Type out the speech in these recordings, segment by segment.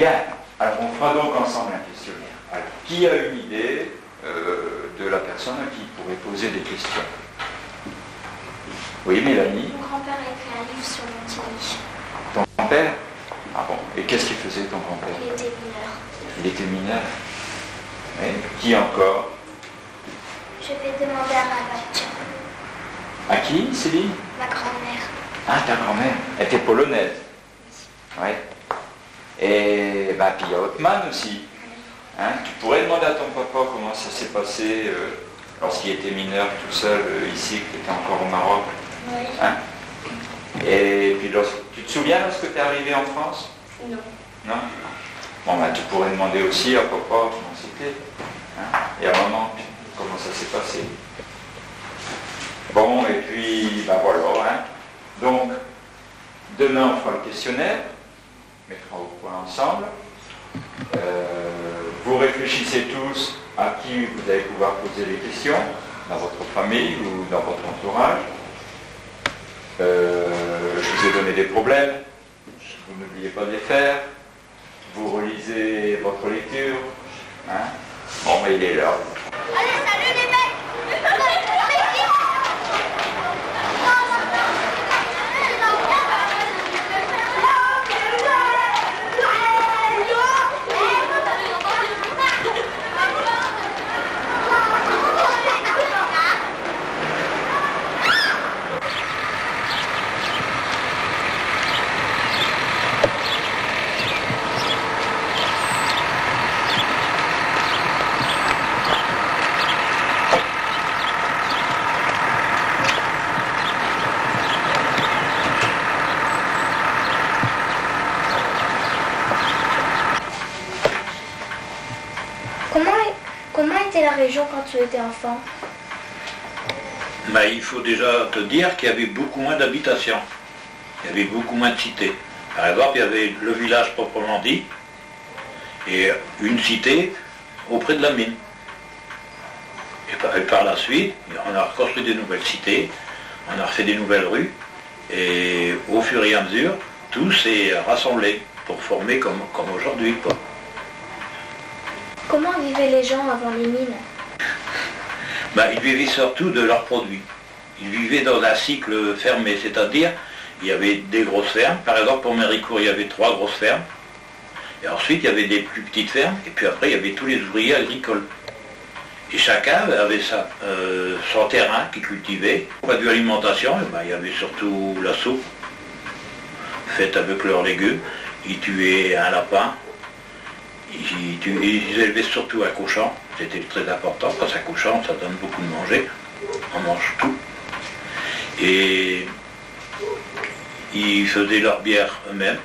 Bien, alors on fera donc ensemble un questionnaire. Alors, qui a une idée de la personne à qui il pourrait poser des questions? Oui, Mélanie? Mon grand-père a écrit un livre sur Montigny. Ton grand-père? Ah bon, et qu'est-ce qu'il faisait ton grand-père? Il était mineur. Il était mineur. Oui. Qui encore? Je vais demander à ma babcia, À qui, Céline? ma grand-mère. Ah, ta grand-mère. Elle était polonaise. Oui. Et bah, puis il y a Othman aussi. Hein, tu pourrais demander à ton papa comment ça s'est passé lorsqu'il était mineur tout seul ici, qui était encore au Maroc. Oui. Hein? Et puis tu te souviens lorsque tu es arrivé en France? Non. Non? Bon, bah, tu pourrais demander aussi à papa comment c'était. Hein? Et à maman, comment ça s'est passé. Bon, et puis, bah voilà. Hein? Donc, demain, on fera le questionnaire. On mettra au point ensemble. Vous réfléchissez tous à qui vous allez pouvoir poser des questions, dans votre famille ou dans votre entourage. Je vous ai donné des problèmes. Vous n'oubliez pas de les faire. Vous relisez votre lecture. Hein? Bon, mais il est là. Allez, salut les mecs! Comment était la région quand tu étais enfant? Ben, il faut déjà te dire qu'il y avait beaucoup moins d'habitations. Il y avait beaucoup moins de cités. Par exemple, il y avait le village proprement dit et une cité auprès de la mine. Et par la suite, on a reconstruit des nouvelles cités, on a refait des nouvelles rues, et au fur et à mesure, tout s'est rassemblé pour former comme aujourd'hui, quoi. Comment vivaient les gens avant les mines? Ben, ils vivaient surtout de leurs produits. Ils vivaient dans un cycle fermé, c'est-à-dire il y avait des grosses fermes. Par exemple, pour Méricourt, il y avait 3 grosses fermes. Et ensuite, il y avait des plus petites fermes. Et puis après, il y avait tous les ouvriers agricoles. Et chacun avait son terrain qu'il cultivait. Au point de vue alimentation, ben, il y avait surtout la soupe, faite avec leurs légumes. Ils tuaient un lapin. Ils élevaient surtout un cochon. C'était très important, parce qu'un cochon, ça donne beaucoup de manger. On mange tout. Et ils faisaient leur bière eux-mêmes.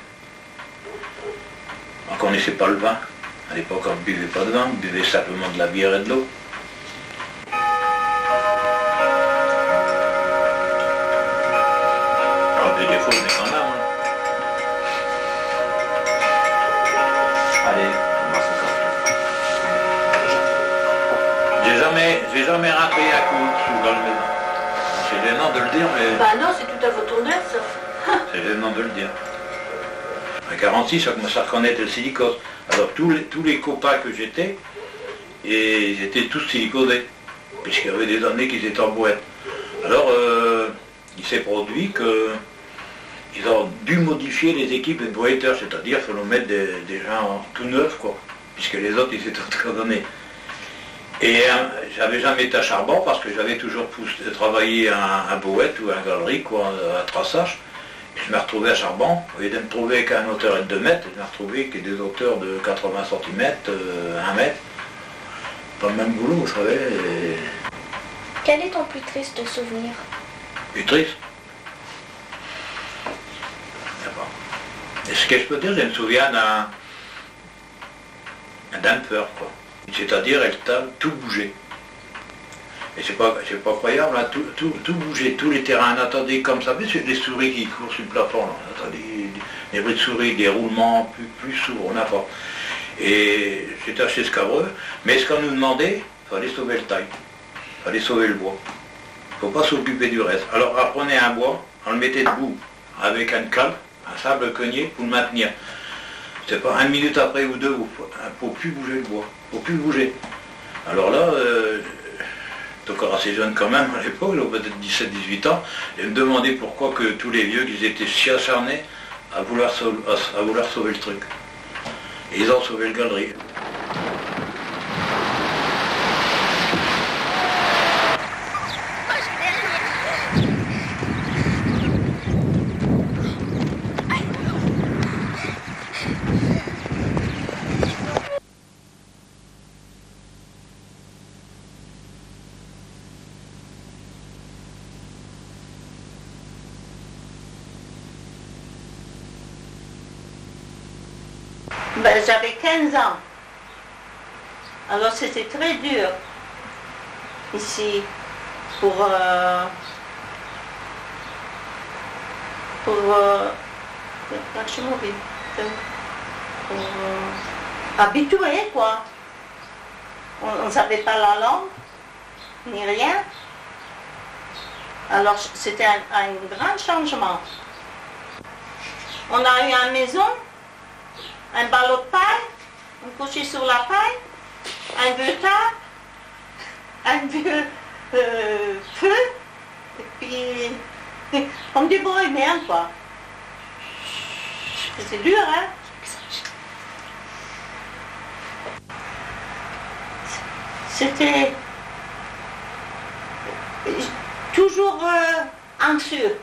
On ne connaissait pas le vin. À l'époque, on ne buvait pas de vin, on buvait simplement de la bière et de l'eau. Alors, des défauts, mais quand même. Hein. Allez, on va se J'ai jamais raté un coup sous dans le maison. C'est gênant de le dire, mais... Bah non, c'est tout à votre honneur, ça. C'est gênant de le dire. À 46, ça commençait à reconnaître le silicose. Alors tous les copains que j'étais, et ils étaient tous silicosés, puisqu'il y avait des années qu'ils étaient en boîte. Alors il s'est produit qu'ils ont dû modifier les équipes de boîteurs, c'est-à-dire qu'il faut mettre des gens tout neufs, quoi, puisque les autres ils étaient abandonnés. Et j'avais jamais été à charbon parce que j'avais toujours travaillé à boîte ou à galerie, quoi, à traçage. Je me retrouvais à charbon, au lieu de me trouver avec un hauteur de 2 mètres, je me retrouvais avec des hauteurs de 80 cm, 1 mètre. Pas le même boulot, je savais. Et... Quel est ton plus triste souvenir? Plus triste. Et ce que je peux dire, je me souviens d'un dampeur, quoi. C'est-à-dire, tout bougeait. Et c'est pas croyable, hein, tout bougeait, tous les terrains, on entendait comme ça, mais c'est des souris qui courent sur le plafond, là. On entendait des bruits de souris, des roulements plus sourds, on n'a pas. Et c'était assez scabreux, mais ce qu'on nous demandait, il fallait sauver le taille, il fallait sauver le bois. Il ne faut pas s'occuper du reste. Alors apprenez un bois, on le mettait debout, avec un cale, un sable cogné pour le maintenir. C'est pas 1 minute après ou 2, il ne faut plus bouger le bois, il ne faut plus bouger. Alors là, j'étais encore assez jeune quand même à l'époque, peut-être 17-18 ans, et me demandais pourquoi que tous les vieux, qu'ils étaient si acharnés à vouloir sauver le truc. Et ils ont sauvé le galerie. Ben, j'avais 15 ans. Alors c'était très dur ici pour habituer quoi. On ne savait pas la langue, ni rien. Alors c'était un grand changement. On a eu une maison, un ballot de paille, on couchait sur la paille, un vieux tas, un vieux feu, et puis on me débrouille bien quoi. C'est dur hein. C'était toujours anxieux.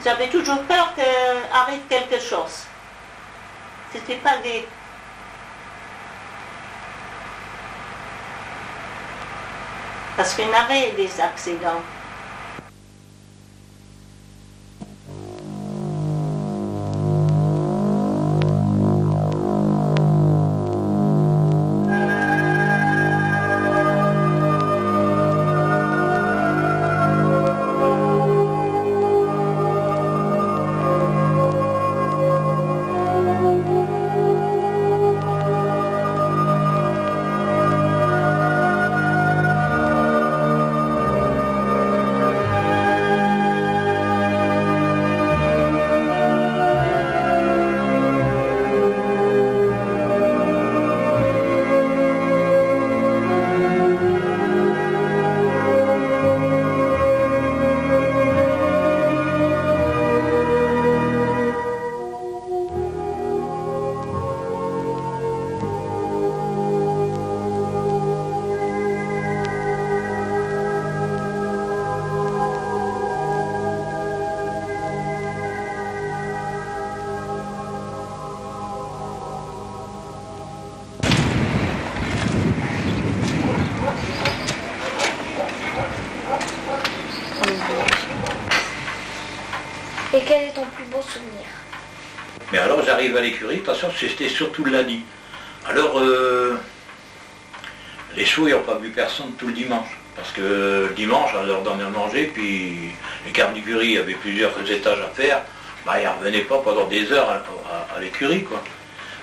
J'avais toujours peur qu'arrive quelque chose. C'était pas des... Parce qu'il y avait des accidents. Et quel est ton plus beau souvenir? Mais alors j'arrive à l'écurie, de toute façon c'était surtout le lundi. Alors les chevaux n'ont pas vu personne tout le dimanche. Parce que le dimanche, on leur donnait à manger, puis les gardes d'écurie, il y avait plusieurs étages à faire, bah, ils ne revenaient pas pendant des heures à l'écurie, quoi.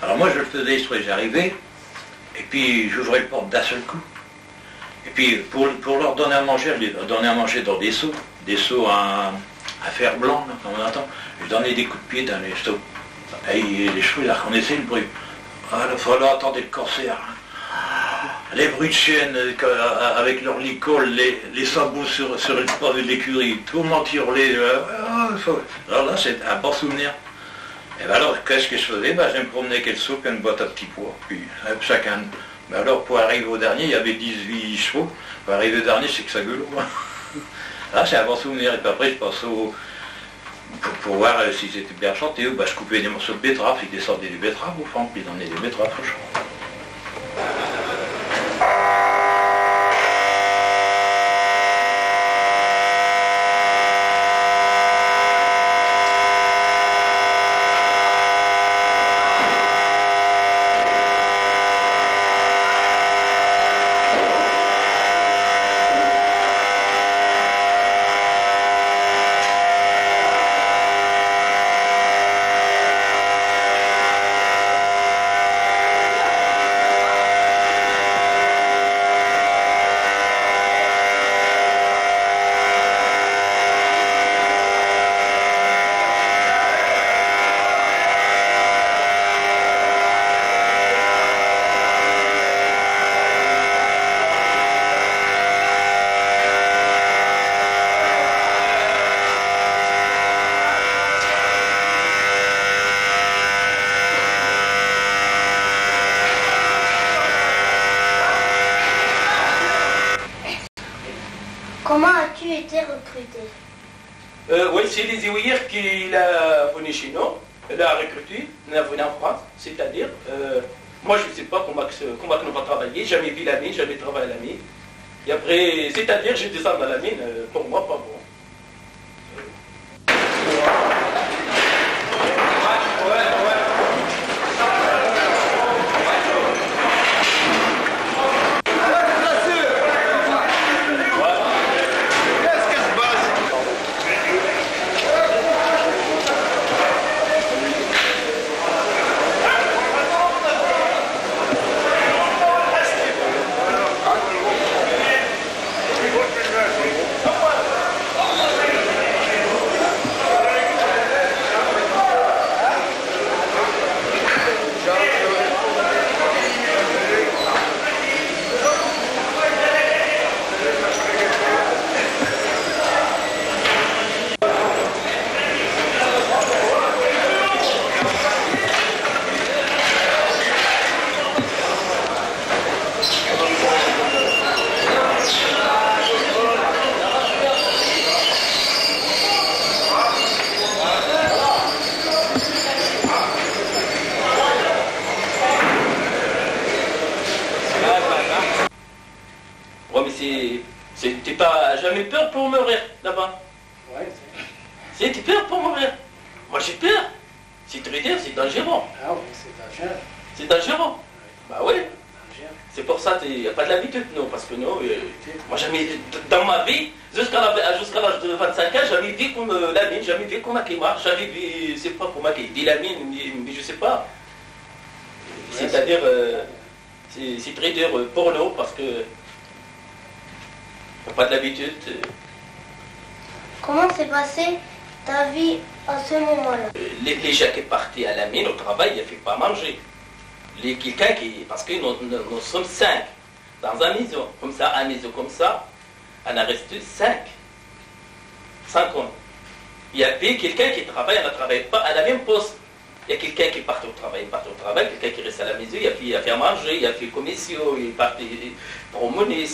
Alors moi je le faisais exprès, j'arrivais, et puis j'ouvrais le porte d'un seul coup. Et puis pour leur donner à manger, je les donnais à manger dans des seaux à fer blanc, là, comme on entend. Je donnais des coups de pied dans les seaux. Et les chevaux, ils reconnaissaient le bruit. Ah, il fallait attendre le corsaire. Les bruits de chienne avec leur licol, les sabots sur le pavé de l'écurie, tout le monde hurlait. Alors là, c'est un bon souvenir. Et ben alors, qu'est-ce que je faisais? Ben, je me promenais avec le seau et une boîte à petits pois. Puis chacun. Ben alors, pour arriver au dernier, il y avait 18 chevaux. Pour arriver au dernier, c'est que ça gueule. Là, c'est un bon souvenir. Et puis après, je passe pour voir s'ils étaient bien chantés. Ben, je coupais des morceaux de betterave, ils descendaient des betteraves au fond, puis ils donnaient des betteraves au champ. Comment as-tu été recruté? Oui, c'est les ouvriers qui l'ont venu chez nous, l'a recruté, l'a venu en France, c'est-à-dire, moi je ne sais pas comment on va travailler, jamais vu la mine, jamais travaillé à la mine. Et après, c'est-à-dire, je descends dans la mine, pour moi, pas bon. Ouais, mais t'es pas jamais peur pour mourir là-bas? Ouais, C'est t'es peur pour mourir? Moi j'ai peur. C'est très dur, c'est dangereux. ah oui, c'est dangereux. C'est dangereux. Bah oui. Dangereux. C'est pour ça qu'il n'y a pas de l'habitude, non, parce que non, moi jamais, dans ma vie, jusqu'à l'âge de 25 ans, j'avais vu comme la mine, jamais vu comme Akima, j'avais vu, c'est pas pour moi qui dit la mine, mais je sais pas. C'est-à-dire, c'est très dur pour nous, parce que on n'a pas de l'habitude. Comment s'est passée ta vie à ce moment-là? Les gens qui partaient à la mine, au travail, ils ne font pas manger. Quelqu'un qui, parce que nous sommes 5 dans une maison, comme ça, on a resté 5 hommes. Il y avait quelqu'un qui travaille, on ne travaille pas à la même poste. Il y a quelqu'un qui part au travail, quelqu'un qui reste à la maison, il a fait manger, il a fait commission, il part promener.